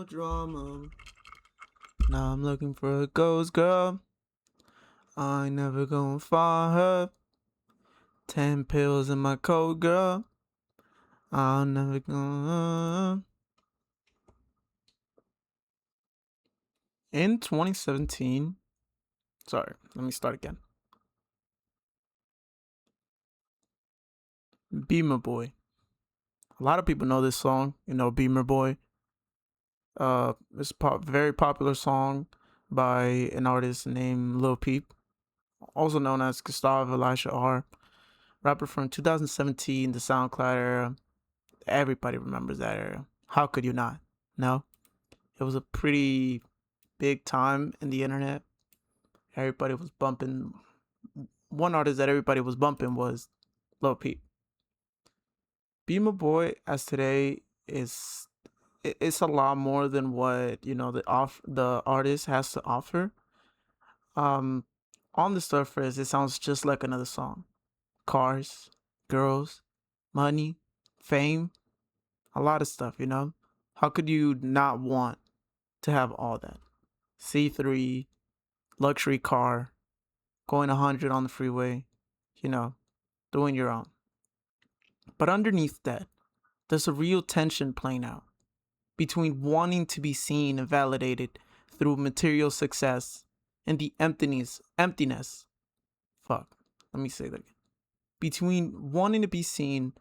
drama. Now I'm looking for a ghost girl. I ain't never gonna find her. 10 pills in my coat, girl. I'm never gonna. In 2017, sorry, let me start again. Beamer Boy. A lot of people know this song, Beamer Boy. It's a very popular song by an artist named Lil Peep, also known as Gustav Elisha R. Rapper from 2017, the SoundCloud era. Everybody remembers that era. How could you not? No? It was a pretty big time in the internet. Everybody was bumping. One artist that everybody was bumping was Lil Peep. Beamer Boy as today it's a lot more than what the artist has to offer. On the surface, it sounds just like another song. Cars, girls, money, fame, a lot of stuff. How could you not want to have all that? C3, luxury car, going 100 on the freeway, doing your own. But underneath that, there's a real tension playing out between wanting to be seen and validated through material success and the emptiness. Let me say that again. Between wanting to be seen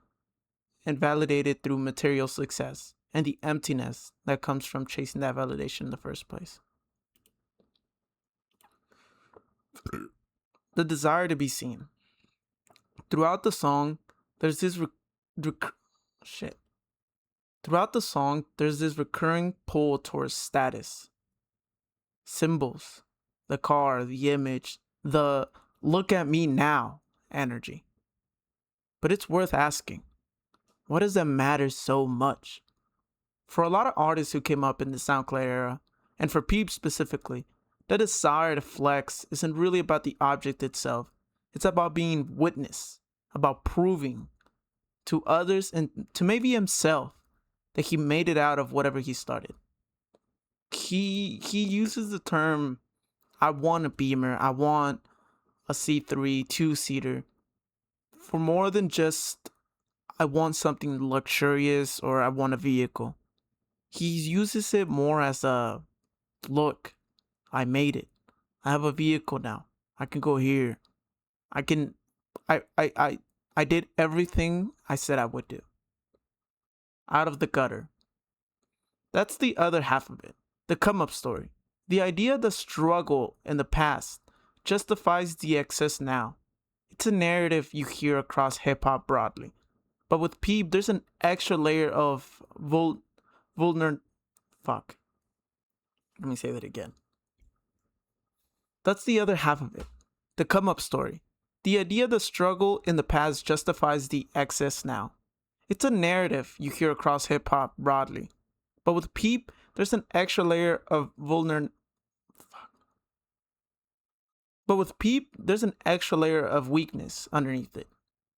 and validated through material success and the emptiness that comes from chasing that validation in the first place. The desire to be seen. Throughout the song, there's this Throughout the song, there's this recurring pull towards status. Symbols, the car, the image, the look at me now energy. But it's worth asking, what does that matter so much? For a lot of artists who came up in the SoundCloud era, and for Peep specifically, the desire to flex isn't really about the object itself. It's about being witnessed, about proving to others and to maybe himself that he made it out of whatever he started. He uses the term, I want a Beamer, I want a C3 2-seater, for more than just I want something luxurious or I want a vehicle. He uses it more as a look, I made it. I have a vehicle now. I can go here. I did everything I said I would do. Out of the gutter. That's the other half of it. The come up story. The idea the struggle in the past justifies the excess now. It's a narrative you hear across hip hop broadly. But with Peep, there's an extra layer of Let me say that again. That's the other half of it. The come up story. The idea the struggle in the past justifies the excess now. It's a narrative you hear across hip hop broadly. But with Peep, there's an extra layer of weakness underneath it.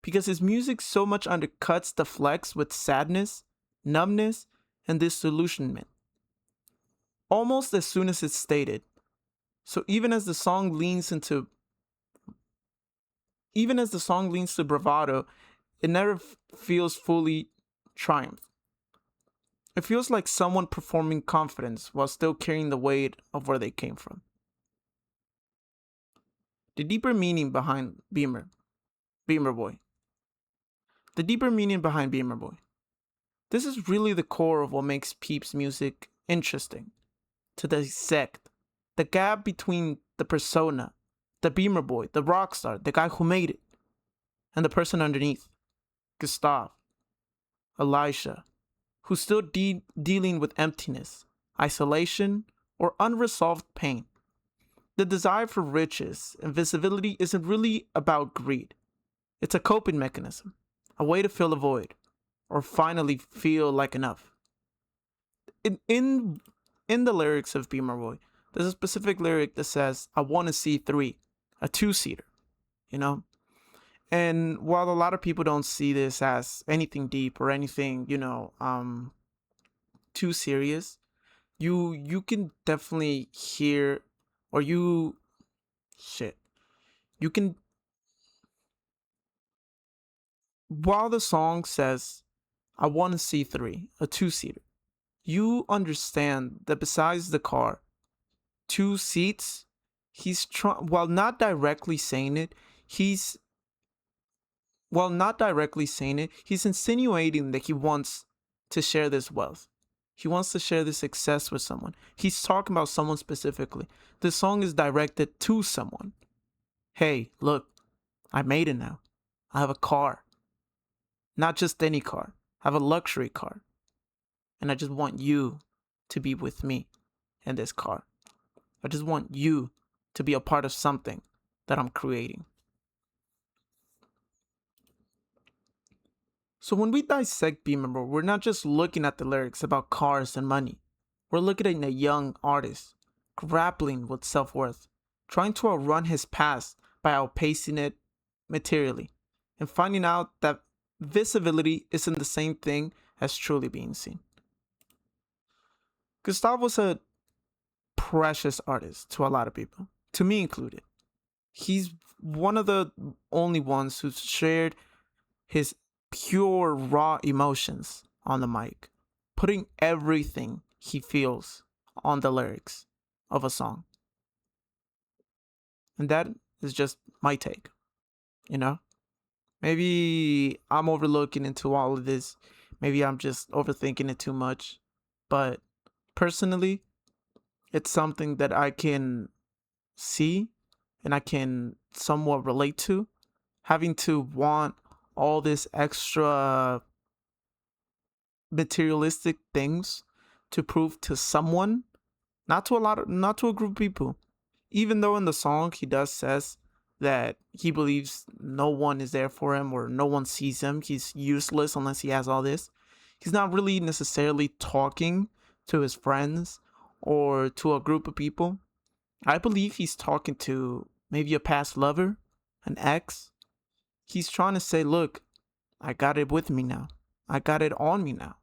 Because his music so much undercuts the flex with sadness, numbness, and disillusionment. Almost as soon as it's stated. So even as the song leans to bravado, it never feels fully triumph. It feels like someone performing confidence while still carrying the weight of where they came from. The deeper meaning behind Beamer Boy. The deeper meaning behind Beamer Boy. This is really the core of what makes Peep's music interesting. To dissect the gap between the persona, the Beamer Boy, the rock star, the guy who made it, and the person underneath, Gustav, Elisha, who's still dealing with emptiness, isolation, or unresolved pain. The desire for riches and visibility isn't really about greed. It's a coping mechanism, a way to fill a void, or finally feel like enough. In the lyrics of Beamer Boy, there's a specific lyric that says, I want a C3, a 2-seater, And while a lot of people don't see this as anything deep or anything, too serious, you can definitely hear, or you shit. You can, while the song says I want a C3, a two-seater, you understand that besides the car, two seats, he's trying, while not directly saying it, he's he's insinuating that he wants to share this wealth. He wants to share this success with someone. He's talking about someone specifically. The song is directed to someone. Hey, look, I made it now. I have a car. Not just any car. I have a luxury car. And I just want you to be with me in this car. I just want you to be a part of something that I'm creating. So when we dissect Be Member, we're not just looking at the lyrics about cars and money. We're looking at a young artist grappling with self-worth, trying to outrun his past by outpacing it materially, and finding out that visibility isn't the same thing as truly being seen. Gustav was a precious artist to a lot of people, to me included. He's one of the only ones who's shared his pure raw emotions on the mic, putting everything he feels on the lyrics of a song. And that is just my take, you know? Maybe I'm overlooking into all of this. Maybe I'm just overthinking it too much. But personally, it's something that I can see and I can somewhat relate to. Having to want all this extra materialistic things to prove to someone, not to a group of people. Even though in the song he does says that he believes no one is there for him or no one sees him, he's useless unless he has all this. He's not really necessarily talking to his friends or to a group of people. I believe he's talking to maybe a past lover, an ex. He's trying to say, look, I got it with me now. I got it on me now.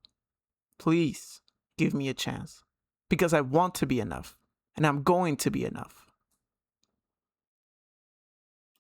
Please give me a chance because I want to be enough and I'm going to be enough.